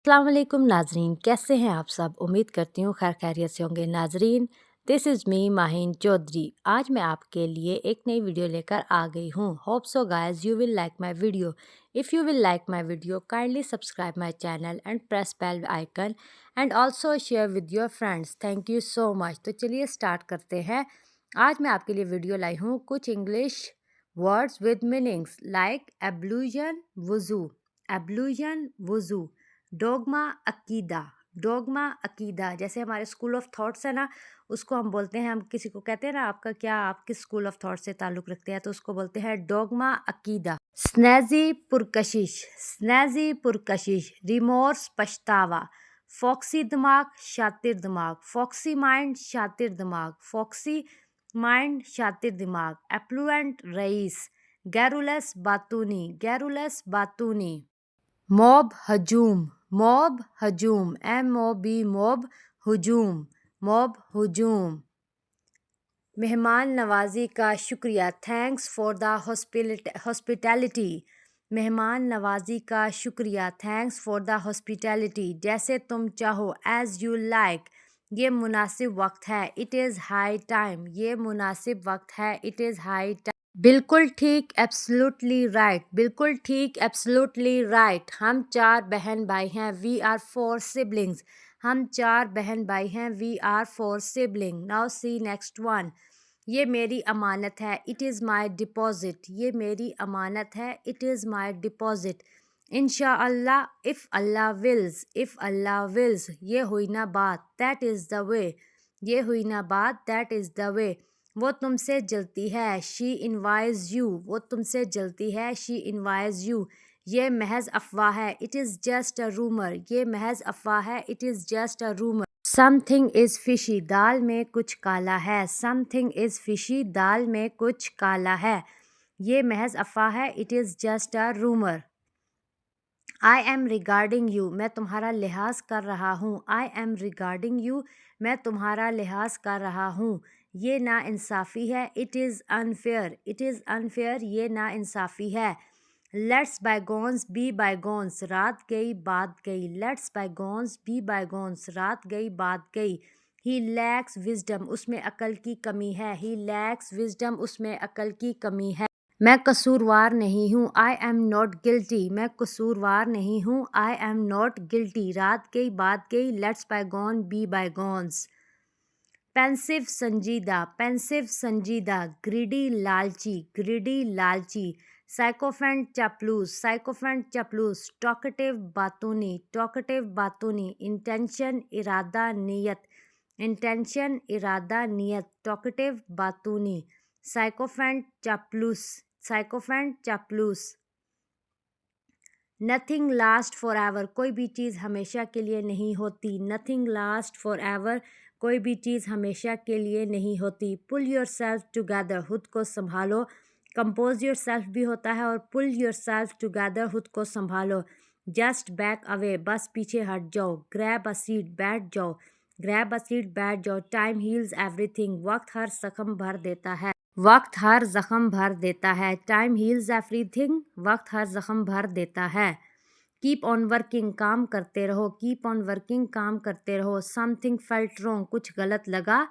अस्सलाम वालेकुम नाजरीन, कैसे हैं आप सब। उम्मीद करती हूँ खैर खैरियत से होंगे। नाजरीन, this is me Mahin Chaudhary. आज मैं आपके लिए एक नई वीडियो लेकर आ गई हूँ। Hope so guys you will like my video. If you will like my video kindly subscribe my channel and press bell icon and also share with your friends. Thank you so much. तो चलिए start करते हैं। आज मैं आपके लिए video लाई हूँ कुछ English words with meanings like ablution वुज़ू, एब्लूजन वुज़ू, डोगमा अकीदा, डोगमा अकीदा। जैसे हमारे स्कूल ऑफ थॉट्स है ना, उसको हम बोलते हैं, हम किसी को कहते हैं ना आपका क्या, आप किस स्कूल ऑफ थॉट से ताल्लुक़ रखते हैं, तो उसको बोलते हैं डोगमा अकीदा। स्नैजी पुरकशिश, स्नैजी पुरकशिश, रिमोर्स पछतावा, फॉक्सी दिमाग शातिर दिमाग, फॉक्सी माइंड शातिर दिमाग, फॉक्सी माइंड शातिर दिमाग, एप्लुएंट रईस, गैरुलस बातूनी, गैरुलस बातूनी, मॉब हजूम, मॉब हजूम, MOB मॉब हजूम, मॉब हजूम, मेहमान नवाजी का शुक्रिया, थैंक्स फॉर द हॉस्पिटैलिटी, मेहमान नवाजी का शुक्रिया, थैंक्स फॉर द हॉस्पिटैलिटी, जैसे तुम चाहो, एज़ यू लाइक, ये मुनासिब वक्त है, इट इज़ हाई टाइम, ये मुनासिब वक्त है, इट इज़ हाई टाइम, बिल्कुल ठीक, एब्सोल्युटली राइट, बिल्कुल ठीक, एब्सोल्युटली राइट, हम 4 बहन भाई हैं, वी आर 4 सिबलिंग्स, हम 4 बहन भाई हैं, we are 4 sibling. Now see next one, ये मेरी अमानत है, इट इज़ माई डिपॉजिट, ये मेरी अमानत है, इट इज़ माई डिपॉजिट, इंशाअल्लाह, इफ़ अल्लाह विल्स, इफ़ अल्लाह विल्स, ये हुई ना बात, दैट इज़ द वे, ये हुई ना बात, दैट इज़ द वे, वो तुमसे जलती है, शी इनवाइज यू, वो तुमसे जलती है, शी इनवाइज यू, ये महज अफवाह है, it is just a rumour, ये महज अफवाह है, it is just a rumour, something is fishy, दाल में कुछ काला है, समथिंग इज़ फिशी, दाल में कुछ काला है, ये महज अफवाह है, it is just a rumour, I am regarding you, मैं तुम्हारा लिहाज कर रहा हूँ, आई एम रिगार्डिंग यू, मैं तुम्हारा लिहाज कर रहा हूँ, ये ना इंसाफ़ी है, it is unfair, it is unfair, ये ना इंसाफ़ी है, लेट्स बायगॉन्स बी बायगॉन्स, रात गई बात गई, लेट्स बायगॉन्स बी बायगॉन्स, रात गई बात गई, ही लैक्स विजडम, उसमें अकल की कमी है, ही लैक्स विजडम, उसमें अकल की कमी है, मैं कसूरवार नहीं हूँ, आई एम नॉट गिल्टी, मैं कसूरवार नहीं हूँ, आई एम नॉट गिल्टी, रात गई बात गई, let's bygone be bygones, pensive संजीदा, पेंसिव संजीदा, ग्रीडी लालची, ग्रीडी लालची, साइकोफेंट चापलूस, साइकोफेंट चापलूस, टॉकेटिव बातूनी, टॉकेटिव बातूनी, इंटेंशन इरादा नीयत, इंटेंशन इरादा नीयत, टॉकेटिव बातूनी, साइकोफेंट चापलूस, साइकोफेंट चापलूस, नथिंग लास्ट फॉर एवर, कोई भी चीज़ हमेशा के लिए नहीं होती, नथिंग लास्ट फॉर एवर, कोई भी चीज़ हमेशा के लिए नहीं होती, पुल योर सेल्फ टुगेदर, खुद को संभालो, कंपोज योर सेल्फ भी होता है और पुल योर सेल्फ टुगेदर, खुद को संभालो, जस्ट बैक अवे, बस पीछे हट जाओ, ग्रैब अ सीट, बैठ जाओ, ग्रैब अ सीट, बैठ जाओ, टाइम हील्स एवरीथिंग, वक्त हर जख्म भर देता है, वक्त हर जख्म भर देता है, टाइम हील्स एवरीथिंग, वक्त हर जख्म भर देता है, कीप ऑन वर्किंग, काम करते रहो, कीप ऑन वर्किंग, काम करते रहो, समथिंग फेल्ट रॉन्ग, कुछ गलत लगा,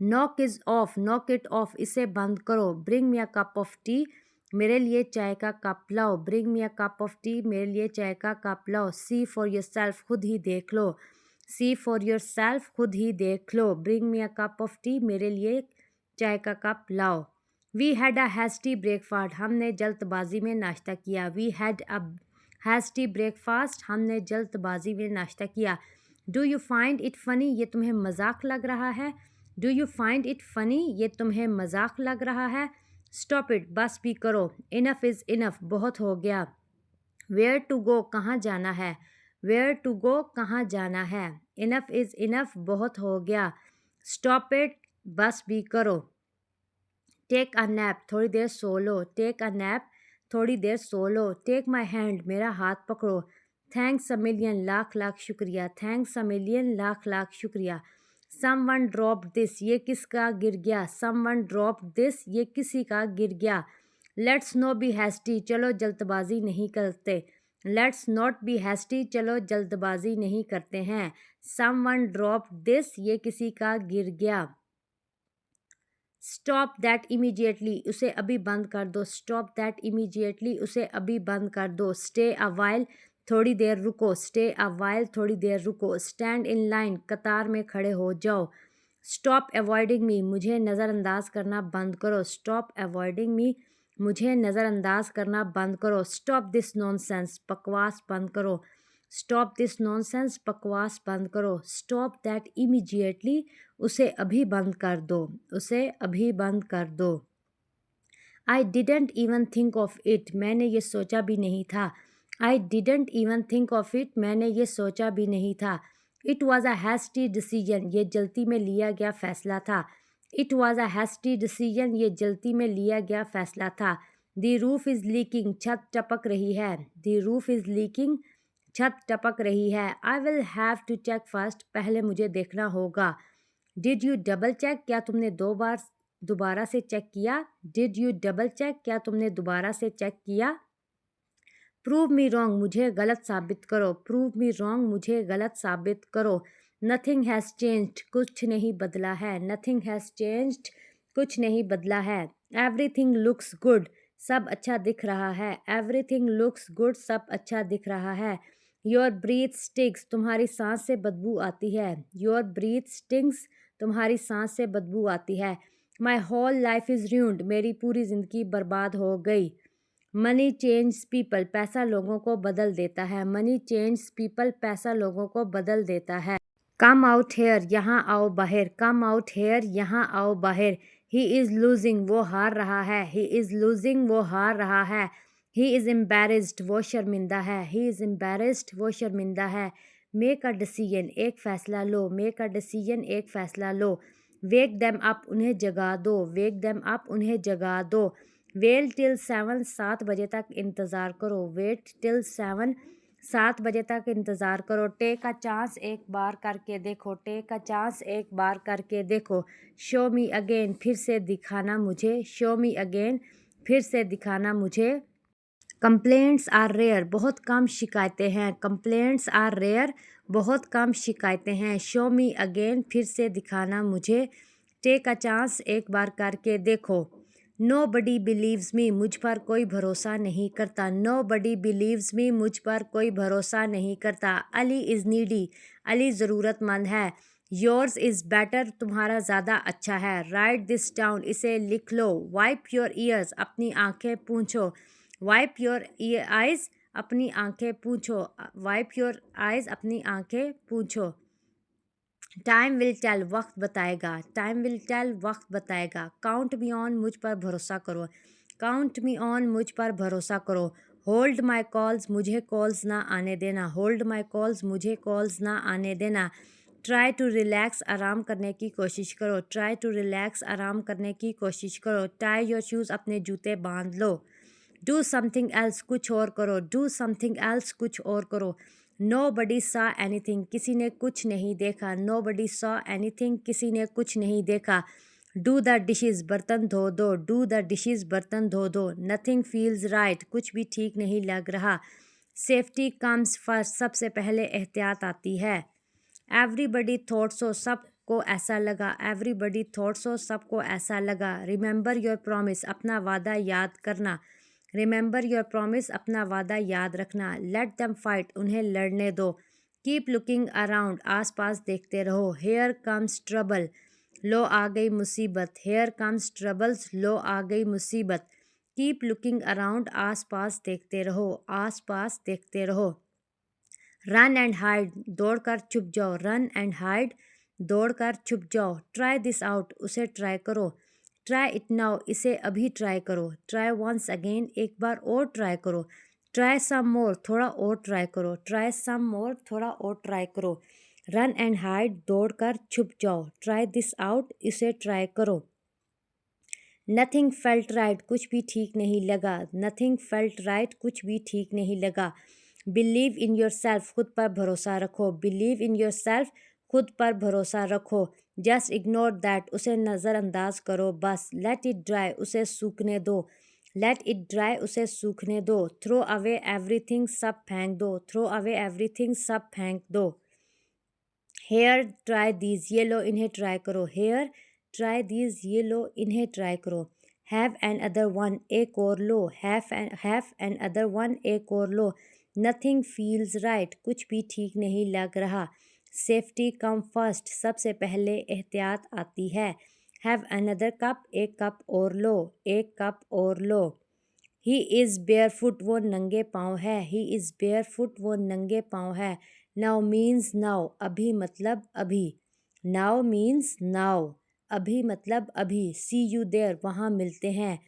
knock is of, knock it of, इसे बंद करो, bring me a cup of tea, मेरे लिए चाय का कप लाओ, bring me a cup of tea, मेरे लिए चाय का कप लाओ, सी फॉर योर सेल्फ, खुद ही देख लो, सी फॉर योर सेल्फ, खुद ही देख लो, bring me a cup of tea, मेरे लिए चाय का कप लाओ, we had a hasty breakfast, हमने जल्दबाजी में नाश्ता किया, we had a hasty breakfast, हमने जल्दबाजी में नाश्ता किया, do you find it funny, ये तुम्हें मजाक लग रहा है, do you find it funny, ये तुम्हें मजाक लग रहा है, स्टॉप इट, बस भी करो, इनफ इज़ इनफ, बहुत हो गया, वेयर टू गो, कहाँ जाना है, वेयर टू गो, कहाँ जाना है, इनफ इज़ इनफ, बहुत हो गया, स्टॉप इट, बस भी करो, टेक अ नैप, थोड़ी देर सो लो, टेक अ नैप, थोड़ी देर सो लो, टेक माई हैंड, मेरा हाथ पकड़ो, thanks a million, lakh lakh शुक्रिया, thanks a million, lakh lakh शुक्रिया, सम वन ड्रॉप दिस, ये किसका गिर गया, सम वन ड्रॉप दिस, ये किसी का गिर गया, लेट्स नो बी हैस्टी, चलो जल्दबाजी नहीं करते, लेट्स नॉट बी हैस्टी, चलो जल्दबाजी नहीं करते हैं। समवन ड्रॉप दिस, ये किसी का गिर गया। स्टॉप दैट इमीडिएटली, उसे अभी बंद कर दो। स्टॉप दैट इमीडिएटली, उसे अभी बंद कर दो। स्टे अ वाइल, थोड़ी देर रुको। स्टे अ वाइल, थोड़ी देर रुको। स्टैंड इन लाइन, कतार में खड़े हो जाओ। स्टॉप अवॉइडिंग मी, मुझे नज़रअंदाज करना बंद करो। स्टॉप अवॉइडिंग मी, मुझे नज़रअंदाज करना बंद करो। स्टॉप दिस नॉनसेंस, बकवास बंद करो। स्टॉप दिस नॉनसेंस, बकवास बंद करो। स्टॉप दैट इमीडिएटली, उसे अभी बंद कर दो। उसे अभी बंद कर दो। I didn't even think of it, मैंने ये सोचा भी नहीं था। I didn't even think of it, मैंने ये सोचा भी नहीं था। It was a hasty decision, ये जल्दी में लिया गया फैसला था। It was a hasty decision, ये जल्दी में लिया गया फैसला था। द रूफ इज़ लीकिंग, छत टपक रही है। द रूफ इज़ लीकिंग, छत टपक रही है। I will have to check first, पहले मुझे देखना होगा। डिड यू डबल चेक, क्या तुमने दोबारा से चेक किया। डिड यू डबल चेक, क्या तुमने दोबारा से चेक किया। प्रूव मी रॉन्ग, मुझे गलत साबित करो। प्रूव मी रॉन्ग, मुझे गलत साबित करो। नथिंग हैज़ चेंज्ड, कुछ नहीं बदला है। नथिंग हैज़ चेंज्ड, कुछ नहीं बदला है। एवरीथिंग लुक्स गुड, सब अच्छा दिख रहा है। एवरीथिंग लुक्स गुड, सब अच्छा दिख रहा है। योर ब्रीथ स्टिंक्स, तुम्हारी सांस से बदबू आती है। योर ब्रीथ स्टिंक्स, तुम्हारी सांस से बदबू आती है। My whole life is ruined, मेरी पूरी ज़िंदगी बर्बाद हो गई। मनी चेंज पीपल, पैसा लोगों को बदल देता है। मनी चेंज पीपल, पैसा लोगों को बदल देता है। कम आउट हेयर, यहाँ आओ बाहर। कम आउट हेयर, यहाँ आओ बाहर। ही इज़ लूजिंग, वो हार रहा है। ही इज़ लूजिंग, वो हार रहा है। ही इज़ एम्बेरस्ड, वो शर्मिंदा है। ही इज़ एम्बेरस्ड, वो शर्मिंदा है। मेक अ डिसीजन, एक फ़ैसला लो। मेक अ डिसीजन, एक फ़ैसला लो। वेक देम अप, उन्हें जगा दो। वेक देम अप, उन्हें जगा दो। वेट टिल 7, 7 बजे तक इंतज़ार करो। वेट टिल 7, 7 बजे तक इंतज़ार करो। टेक अ चांस, एक बार करके देखो। टेक अ चांस, एक बार करके देखो। शो मी अगेन, फिर से दिखाना मुझे। शो मी अगेन, फिर से दिखाना मुझे। कंप्लेंट्स आर रेयर, बहुत कम शिकायतें हैं। कंप्लेंट्स आर रेयर, बहुत कम शिकायतें हैं। शो मी अगेन, फिर से दिखाना मुझे। टेक अ चांस, एक बार करके देखो। नो बडी बिलीव्स मी, मुझ पर कोई भरोसा नहीं करता। नो बडी बिलीव्स मी, मुझ पर कोई भरोसा नहीं करता। अली इज़ नीडी, अली ज़रूरतमंद है। योर्स इज़ बेटर, तुम्हारा ज़्यादा अच्छा है। राइट दिस डाउन, इसे लिख लो। वाइप योर ईयर्स, अपनी आंखें पूंछो। वाइप योर आइज़, अपनी आंखें पूंछो। वाइप योर आइज़, अपनी आंखें पूंछो। टाइम विल टेल, वक्त बताएगा। टाइम विल टेल, वक्त बताएगा। काउंट मी ऑन, मुझ पर भरोसा करो। काउंट मी ऑन, मुझ पर भरोसा करो। होल्ड माई कॉल्स, मुझे कॉल्स ना आने देना। होल्ड माई कॉल्स, मुझे कॉल्स ना आने देना। ट्राई टू रिलैक्स, आराम करने की कोशिश करो। ट्राई टू रिलैक्स, आराम करने की कोशिश करो। टाई योर शूज़, अपने जूते बांध लो। डू समथिंग एल्स, कुछ और करो। डू समथिंग एल्स, कुछ और करो। नो बडी सॉ एनीथिंग, किसी ने कुछ नहीं देखा। नो बडी सॉ एनीथिंग, किसी ने कुछ नहीं देखा। डू द डिशेज़, बर्तन धो दो। डू द डिशेज़, बर्तन धो दो। नथिंग फील्स राइट, कुछ भी ठीक नहीं लग रहा। सेफ्टी कम्स फर्स्ट, सबसे पहले एहतियात आती है। एवरीबडी थॉट सो, सबको ऐसा लगा। एवरीबडी थॉट सो, सबको ऐसा लगा। रिमेंबर योर प्रॉमिस, अपना वादा याद करना। रिमेंबर योर प्रॉमिस, अपना वादा याद रखना। लेट देम फाइट, उन्हें लड़ने दो। कीप लुकिंग अराउंड, आसपास देखते रहो। हेयर कम्स ट्रबल, लो आ गई मुसीबत। हेयर कम्स ट्रबल्स, लो आ गई मुसीबत। कीप लुकिंग अराउंड, आसपास देखते रहो। आसपास देखते रहो। रन एंड हाइड, दौड़कर छुप जाओ। रन एंड हाइड, दौड़कर छुप जाओ। ट्राई दिस आउट, उसे ट्राई करो। ट्राई इट नाउ, इसे अभी ट्राई करो। ट्राई वंस अगेन, एक बार और ट्राई करो। ट्राई सम मोर, थोड़ा और ट्राई करो। ट्राई सम मोर, थोड़ा और ट्राई करो। रन एंड हाइड, दौड़कर छुप जाओ। ट्राई दिस आउट, इसे ट्राई करो। नथिंग फेल्ट राइट, कुछ भी ठीक नहीं लगा। नथिंग फेल्ट राइट, कुछ भी ठीक नहीं लगा। बिलीव इन योर सेल्फ, खुद पर भरोसा रखो। बिलीव इन योर सेल्फ, खुद पर भरोसा रखो। जस्ट इग्नोर दैट, उसे नज़रअंदाज करो बस। लेट इट ड्राई, उसे सूखने दो। लेट इट ड्राई, उसे सूखने दो। थ्रो अवे एवरीथिंग, सब फेंक दो। थ्रो अवे एवरीथिंग, सब फेंक दो। हेयर ट्राई दीज, ये लो इन्हें ट्राई करो। हेयर ट्राई दीज, ये लो इन्हें ट्राई करो। हैव एन अदर वन, एक और लो। हैव एन अदर वन, एक और लो। नथिंग फील्स राइट, कुछ भी ठीक नहीं लग रहा। सेफ्टी कम फर्स्ट, सबसे पहले एहतियात आती है। हैव अनदर कप, एक कप और लो। एक कप और लो। ही इज़ बेयरफुट, वो नंगे पाँव है। ही इज़ बेयरफुट, वो नंगे पाँव है। नाउ मीन्स नाउ, अभी मतलब अभी। नाउ मीन्स नाउ, अभी मतलब अभी। सी यू देयर, वहाँ मिलते हैं।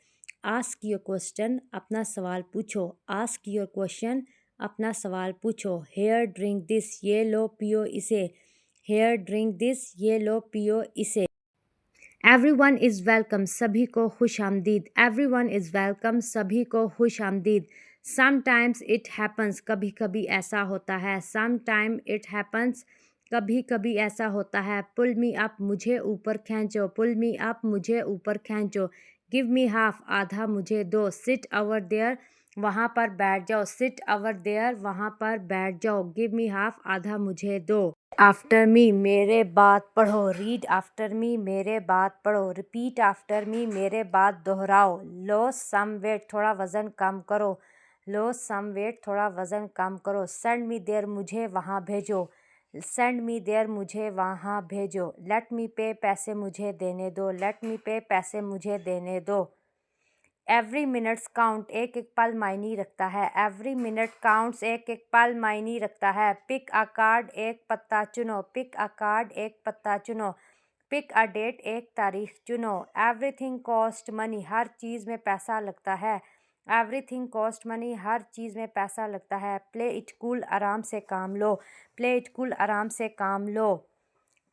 आस्क योर क्वेश्चन, अपना सवाल पूछो। आस्क योर क्वेश्चन, अपना सवाल पूछो। हेयर ड्रिंक दिस, ये लो पियो इसे। हेयर ड्रिंक दिस, ये लो पियो इसे। एवरीवन इज़ वेलकम, सभी को खुश आमदीद। एवरीवन इज़ वेलकम, सभी को खुश आमदीद। समटाइम्स इट हैपन्स, कभी कभी ऐसा होता है। समटाइम इट हैपन्स, कभी कभी ऐसा होता है। पुल मी अप, मुझे ऊपर खींचो। पुल मी अप, मुझे ऊपर खींचो। गिव मी हाफ, आधा मुझे दो। सिट ओवर देयर, वहाँ पर बैठ जाओ। सिट ओवर देयर, वहाँ पर बैठ जाओ। गिव मी हाफ, आधा मुझे दो। आफ्टर मी, मेरे बाद पढ़ो। रीड आफ्टर मी, मेरे बाद पढ़ो। रिपीट आफ्टर मी, मेरे बाद दोहराओ। लो सम वेट, थोड़ा वज़न कम करो। लो सम वेट, थोड़ा वज़न कम करो। सेंड मी देयर, मुझे वहाँ भेजो। सेंड मी देयर, मुझे वहाँ भेजो। लेट मी पे, पैसे मुझे देने दो। लेट मी पे, पैसे मुझे देने दो। एवरी मिनट्स काउंट, एक एक पल मायने रखता है। एवरी मिनट काउंट्स, एक एक पल मायने रखता है। पिक अ कार्ड, एक पत्ता चुनो। पिक अ कार्ड, एक पत्ता चुनो। पिक अ डेट, एक तारीख चुनो। एवरीथिंग कॉस्ट मनी, हर चीज़ में पैसा लगता है। एवरीथिंग कॉस्ट मनी, हर चीज़ में पैसा लगता है। प्ले इट कूल, आराम से काम लो। प्ले इट कूल, आराम से काम लो।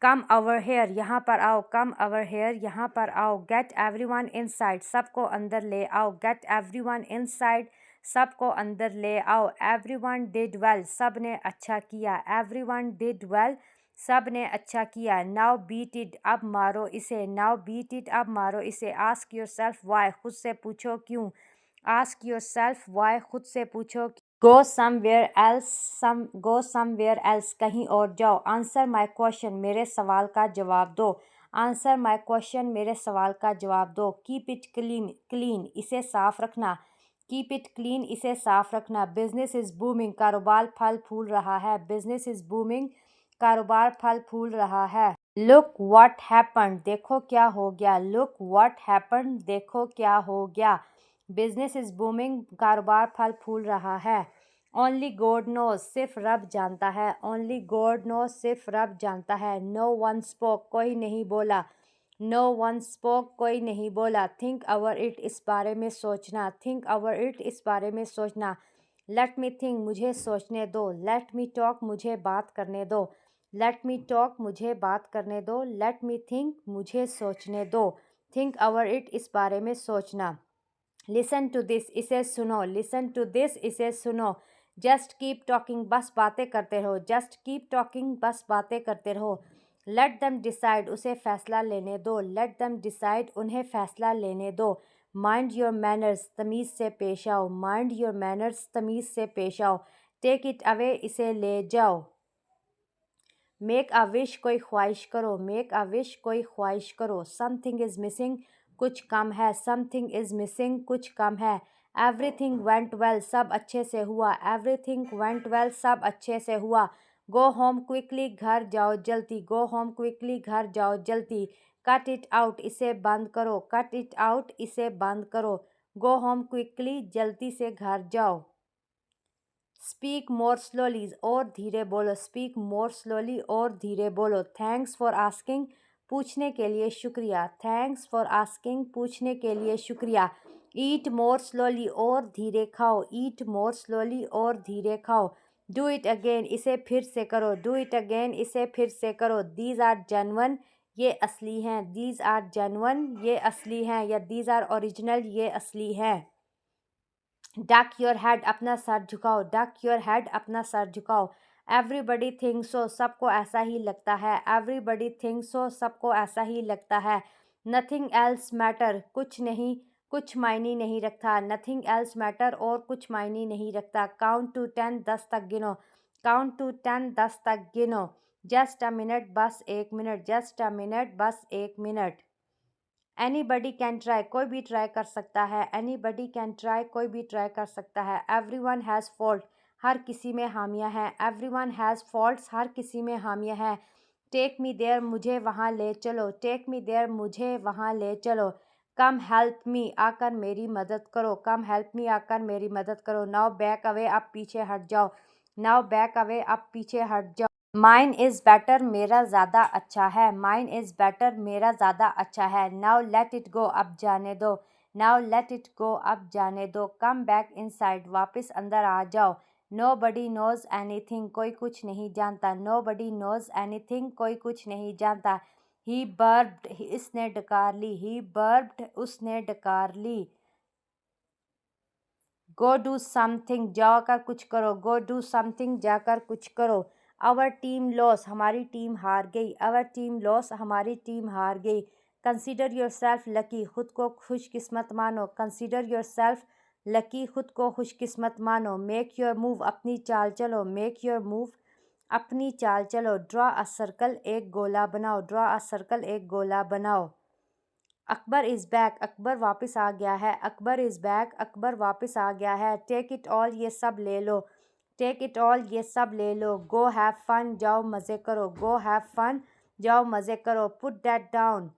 कम ओवर हेयर, यहाँ पर आओ। कम ओवर हेयर, यहाँ पर आओ। गेट एवरीवन इनसाइड, सबको अंदर ले आओ। गेट एवरीवन इनसाइड, सबको अंदर ले आओ। एवरीवन डिड वेल, सब ने अच्छा किया। एवरीवन डिड वेल, सब ने अच्छा किया। नाउ बीट इट, अब मारो इसे। नाउ बीट इट, अब मारो इसे। आस्क योर सेल्फ वाई, खुद से पूछो क्यों। आस्क योर सेल्फ वाई, खुद से पूछो। गो समवेयर एल्स, कहीं और जाओ। आंसर माई क्वेश्चन, मेरे सवाल का जवाब दो। आंसर माई क्वेश्चन, मेरे सवाल का जवाब दो। कीप इट क्लीन, इसे साफ रखना। कीप इट क्लीन, इसे साफ रखना। बिजनेस इज बूमिंग, कारोबार फल फूल रहा है। बिजनेस इज बूमिंग, कारोबार फल फूल रहा है। लुक व्हाट हैपेंड, देखो क्या हो गया। लुक व्हाट हैपेंड, देखो क्या हो गया। बिजनेस इज बूमिंग, कारोबार फल फूल रहा है। ओनली गॉड नोज, सिर्फ रब जानता है। ओनली गॉड नोज, सिर्फ रब जानता है। नो वन स्पोक, कोई नहीं बोला। नो वन स्पोक, कोई नहीं बोला। थिंक ओवर इट, इस बारे में सोचना। थिंक ओवर इट, इस बारे में सोचना। लेट मी थिंक, मुझे सोचने दो। लेट मी टॉक, मुझे बात करने दो। लेट मी टॉक, मुझे बात करने दो। लेट मी थिंक, मुझे सोचने दो। थिंक ओवर इट, इस बारे में सोचना। लिसन टू दिस, इसे सुनो। लिसन टू दिस, इसे सुनो। जस्ट कीप टॉकिंग, बस बातें करते रहो। जस्ट कीप टॉकिंग, बस बातें करते रहो। लेट दम डिसाइड, उसे फैसला लेने दो। लेट दम डिसाइड, उन्हें फैसला लेने दो। माइंड योर मैनर्स, तमीज़ से पेश आओ। माइंड योर मैनर्स, तमीज़ से पेश आओ। टेक इट अवे, इसे ले जाओ। मेक अ विश, कोई ख्वाहिश करो। मेक अ विश, कोई ख्वाहिश करो। समथिंग इज़ मिसिंग, कुछ कम है। समथिंग इज़ मिसिंग, कुछ कम है। एवरीथिंग वेंट वेल, सब अच्छे से हुआ। एवरीथिंग वेंट वेल, सब अच्छे से हुआ। गो होम क्विकली, घर जाओ जल्दी। गो होम क्विकली, घर जाओ जल्दी। कट इट आउट, इसे बंद करो। कट इट आउट, इसे बंद करो। गो होम क्विकली, जल्दी से घर जाओ। स्पीक मोर स्लोली, और धीरे बोलो। स्पीक मोर स्लोली, और धीरे बोलो। थैंक्स फॉर आस्किंग, पूछने के लिए शुक्रिया। थैंक्स फॉर आस्किंग, पूछने के लिए शुक्रिया। ईट मोर स्लोली, और धीरे खाओ। ईट मोर स्लोली, और धीरे खाओ। डू इट अगेन, इसे फिर से करो। डू इट अगेन, इसे फिर से करो। दीज आर जेन्युइन, ये असली हैं। दीज आर जेन्युइन, ये असली हैं। या दीज आर ओरिजिनल, ये असली हैं। डक योर हेड, अपना सर झुकाओ। डक योर हेड, अपना सर झुकाओ। एवरीबडी थिंक्स सो, सबको ऐसा ही लगता है। एवरीबडी थिंक्स सो, सबको ऐसा ही लगता है। नथिंग एल्स मैटर, कुछ मायने नहीं रखता, नथिंग एल्स मैटर, और कुछ मायने नहीं रखता। काउंट टू 10, 10 तक गिनो, काउंट टू 10, 10 तक गिनो। जस्ट अ मिनट, बस एक मिनट, जस्ट अ मिनट, बस एक मिनट। एनीबडी कैन ट्राई, कोई भी ट्राई कर सकता है। एनीबडी कैन ट्राई, कोई भी ट्राई कर सकता है। एवरीवन हैज़ फॉल्ट, हर किसी में हामियां हैं। एवरीवन हैज़ फॉल्ट्स, हर किसी में हामियां हैं। टेक मी देयर, मुझे वहाँ ले चलो। टेक मी देयर, मुझे वहाँ ले चलो। कम हेल्प मी, आकर मेरी मदद करो। कम हेल्प मी, आकर मेरी मदद करो। नाउ बैक अवे, अब पीछे हट जाओ। नाउ बैक अवे, अब पीछे हट जाओ। माइन इज़ बेटर, मेरा ज़्यादा अच्छा है। माइन इज़ बेटर, मेरा ज़्यादा अच्छा है। नाउ लेट इट गो, अब जाने दो। नाउ लेट इट गो, अब जाने दो। कम बैक इनसाइड, वापस अंदर आ जाओ। नो बडी नोज़ एनीथिंग, कोई कुछ नहीं जानता। नो बडी नोज़ एनीथिंग, कोई कुछ नहीं जानता। ही बर्ब्ड, इसने डकार ली। ही बर्ब्ड, उसने डकार ली। गो डू समथिंग, जाकर कुछ करो। गो डू समथिंग, जाकर कुछ करो। आवर टीम लॉस, हमारी टीम हार गई। आवर टीम लॉस, हमारी टीम हार गई। कंसीडर योर सेल्फ लकी, खुद को खुशकिस्मत मानो। कंसीडर योर सेल्फ लकी, खुद को खुशकिस्मत मानो। मेक योर मूव, अपनी चाल चलो। मेक योर मूव, अपनी चाल चलो। ड्रॉ अ सर्कल, एक गोला बनाओ। ड्रॉ अ सर्कल, एक गोला बनाओ। अकबर इज़ बैक, अकबर वापस आ गया है। अकबर इज़ बैक, अकबर वापस आ गया है। टेक इट ऑल, ये सब ले लो। टेक इट ऑल, ये सब ले लो। गो हैव फन, जाओ मज़े करो। गो हैव फन, जाओ मज़े करो। पुट दैट डाउन,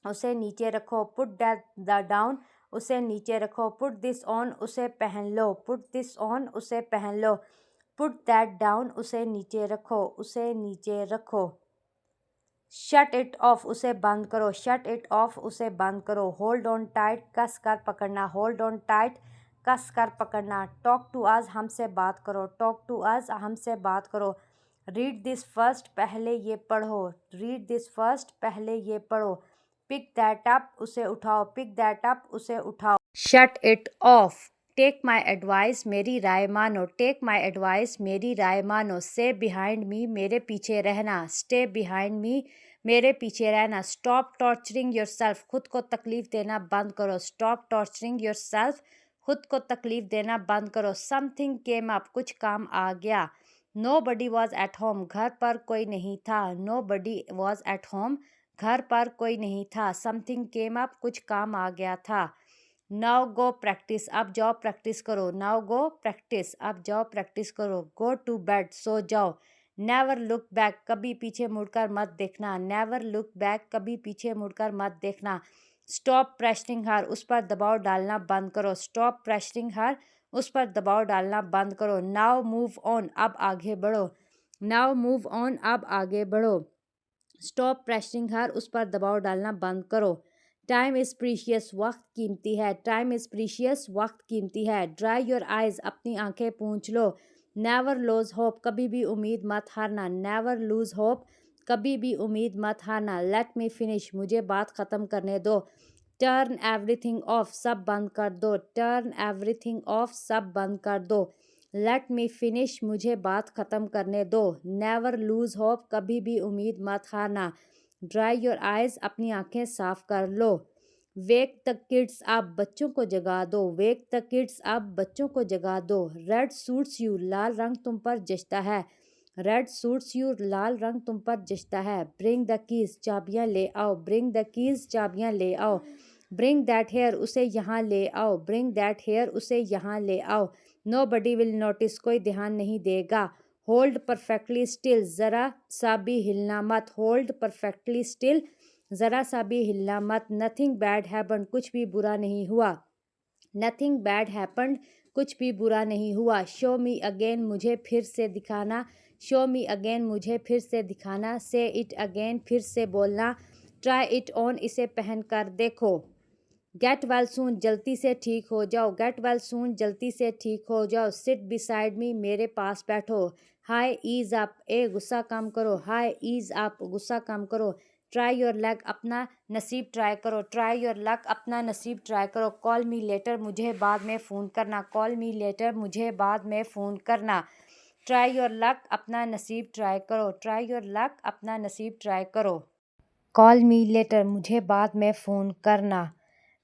उसे नीचे रखो। पुट दैट द डाउन, उसे नीचे रखो। पुट दिस ऑन, उसे पहन लो। पुट दिस ऑन, उसे पहन लो। पुट दैट डाउन, उसे नीचे रखो। उसे नीचे रखो। शट इट ऑफ, उसे बंद करो। शट इट ऑफ, उसे बंद करो। होल्ड ऑन टाइट, कस कर पकड़ना। होल्ड ऑन टाइट, कस कर पकड़ना। टॉक टू अस, हमसे बात करो। टॉक टू अस, हमसे बात करो। रीड दिस फर्स्ट, पहले ये पढ़ो। रीड दिस फर्स्ट, पहले ये पढ़ो। पिक दैट अप, उसे उठाओ। पिक दैट अप, उसे उठाओ। Shut it off, take my advice, मेरी राय मानो। टेक माई एडवाइस, मेरी राय मानो। स्टे बिहाइंड मी, मेरे पीछे रहना। स्टे बिहाइंड मी, मेरे पीछे रहना। स्टॉप टॉर्चरिंग योर सेल्फ, खुद को तकलीफ देना बंद करो। स्टॉप टॉर्चरिंग योर सेल्फ, खुद को तकलीफ देना बंद करो। समथिंग केम अप, कुछ काम आ गया। Nobody was at home, घर पर कोई नहीं था। Nobody was at home, घर पर कोई नहीं था। समथिंग केम अप, कुछ काम आ गया था। नाउ गो प्रैक्टिस, अब जाओ प्रैक्टिस करो। नाउ गो प्रैक्टिस, अब जाओ प्रैक्टिस करो। गो टू बेड, सो जाओ। नेवर लुक बैक, कभी पीछे मुड़कर मत देखना। नेवर लुक बैक, कभी पीछे मुड़कर मत देखना। स्टॉप प्रेशरिंग हर, उस पर दबाव डालना बंद करो। स्टॉप प्रेशरिंग हर, उस पर दबाव डालना बंद करो। नाउ मूव ऑन, अब आगे बढ़ो। नाउ मूव ऑन, अब आगे बढ़ो। स्टॉप प्रेशरिंग हर, उस पर दबाव डालना बंद करो। टाइम इज़ प्रीशियस, वक्त कीमती है। टाइम इज़ प्रीशियस, वक्त कीमती है। ड्राई योर आइज़, अपनी आंखें पूंछ लो। नेवर लूज होप, कभी भी उम्मीद मत हारना। नेवर लूज होप, कभी भी उम्मीद मत हारना। लेट मी फिनिश, मुझे बात ख़त्म करने दो। टर्न एवरीथिंग ऑफ, सब बंद कर दो। टर्न एवरीथिंग ऑफ, सब बंद कर दो। लेट मी फिनिश, मुझे बात ख़त्म करने दो। नेवर लूज होप, कभी भी उम्मीद मत हारना। ड्राई योर आइज़, अपनी आंखें साफ कर लो। वेक द किड्स अप, बच्चों को जगा दो। वेक द किड्स अप, बच्चों को जगा दो। रेड सूट्स यू, लाल रंग तुम पर जचता है। रेड सूट्स यू, लाल रंग तुम पर जचता है। ब्रिंग द कीज, चाबियाँ ले आओ। ब्रिंग द कीज, चाबियाँ ले आओ। ब्रिंग दैट हेयर, उसे यहाँ ले आओ। ब्रिंग दैट हेयर, उसे यहाँ ले आओ। नो बडी विल नोटिस, कोई ध्यान नहीं देगा। होल्ड परफेक्टली स्टिल, ज़रा सा भी हिलना मत। होल्ड परफेक्टली स्टिल, ज़रा सा भी हिलना मत। नथिंग बैड हैपन, कुछ भी बुरा नहीं हुआ। नथिंग बैड हैपन, कुछ भी बुरा नहीं हुआ। शो मी अगेन, मुझे फिर से दिखाना। शो मी अगेन, मुझे फिर से दिखाना। से इट अगेन, फिर से बोलना। ट्राई इट ऑन, इसे पहन कर देखो। गेट वेल सून, जल्दी से ठीक हो जाओ। गेट वेल सून, जल्दी से ठीक हो जाओ। सिट बिसाइड मी, मेरे पास बैठो। हाई ईज अप, ए गुस्सा कम करो। हाई ईज अप, गुस्सा कम करो। ट्राई योर लक, अपना नसीब ट्राई करो। ट्राई योर लक, अपना नसीब ट्राई करो। कॉल मी लेटर, मुझे बाद में फ़ोन करना। कॉल मी लेटर, मुझे बाद में फ़ोन करना। ट्राई योर लक, अपना नसीब ट्राई करो। ट्राई योर लक, अपना नसीब ट्राई करो। कॉल मी लेटर, मुझे बाद में फ़ोन करना।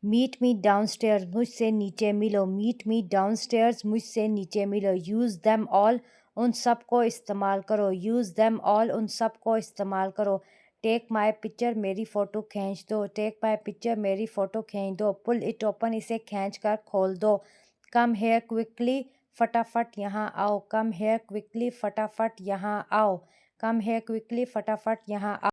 मीट मी डाउनस्टेयर्स, मुझसे नीचे मिलो। मीट मी डाउनस्टेयर्स, मुझसे नीचे मिलो। यूज़ देम ऑल, उन सब को इस्तेमाल करो। यूज़ देम ऑल, उन सब को इस्तेमाल करो। टेक माई पिक्चर, मेरी फ़ोटो खींच दो। टेक माई पिक्चर, मेरी फ़ोटो खींच दो। पुल इट ओपन, इसे खींच कर खोल दो। कम हेयर क्विकली, फटाफट यहाँ आओ। कम हेयर क्विकली, फटाफट यहाँ आओ। कम हेयर क्विकली, फटाफट यहाँ आओ।